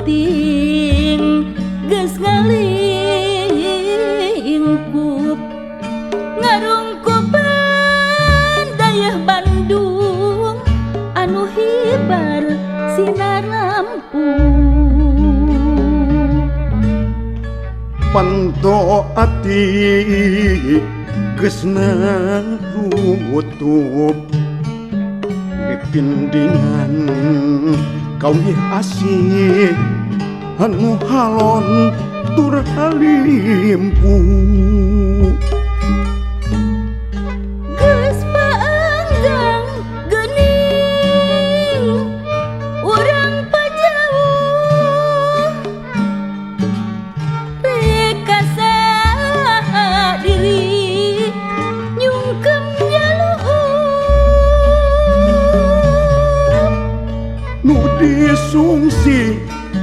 peting geus ngalingkup ngarungkupan dayeuh Bandung anu hibar sinar lampu panto ati geus nutup pipindingan kawih asih anu halon tur halimpu geus paanggang geuning urang pajauh rek kasaha diri nyungkem nyalup nu disungsi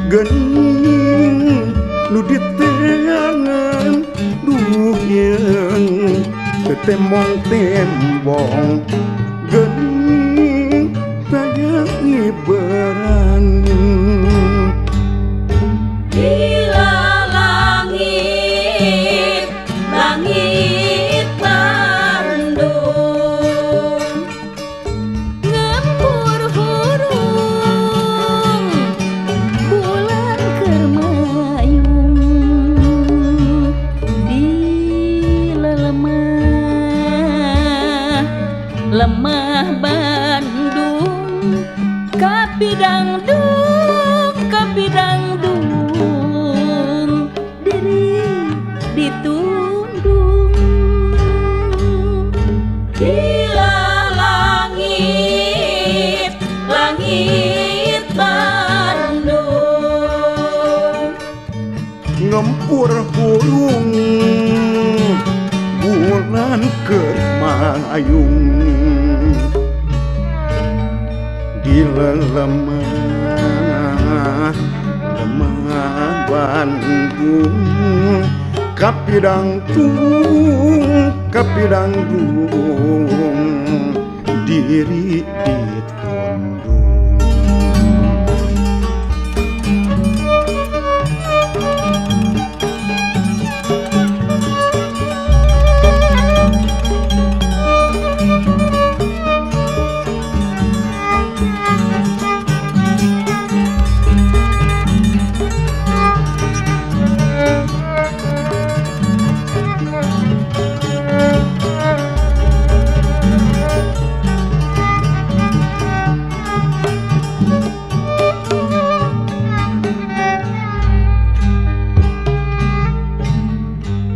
geuning nu diteangan duhyeung tetembong-tembong geuning tayang ibaran Gila langit, langit Bandung ngempur hurung bulan keur mayung di lemah Bandung kapi dangdung diri ditundung gila langit, langit Bandung ngempur hurung bulan keur mayung di lemah Bandung kapi dangdung diri ditundung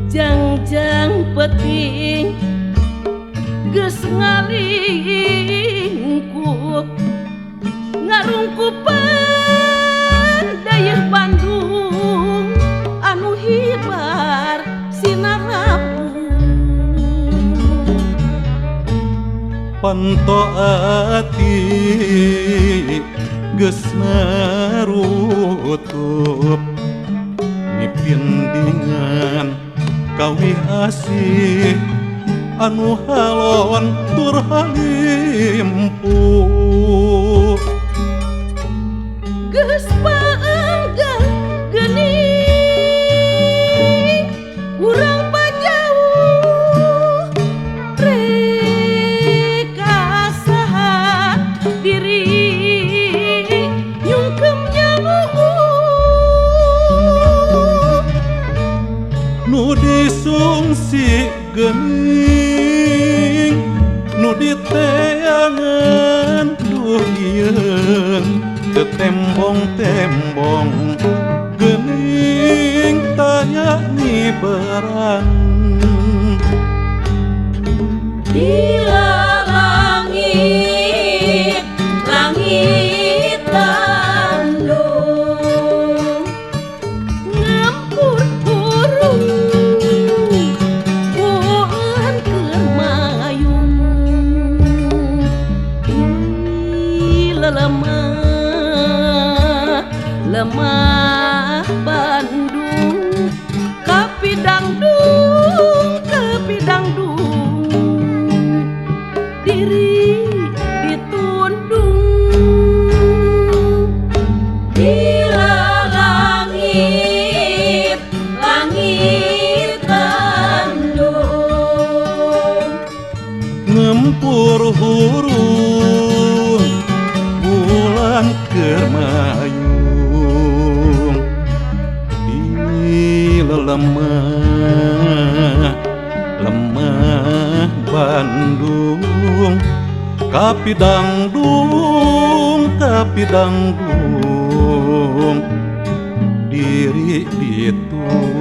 jangjang peting geus ngalingkup ngarungkupan dayeuh Bandung anu hibar sinar lampu panto ati geus nutup pipindingan kawih asih anu halon tur halimpu geus paanggang geuning urang pajauh rek kasaha diri nyungkem nyalup nu disungsi geuning nu diteangan duhyeung tetembong-tembong geuning taya ngibaran gila langit, langit Bandung ngempur hurung bulan keur mayung di lemah Bandung kapi dangdung ngampur hurung bulan kermayung di lemah Bandung kapidangdung diri ditunggu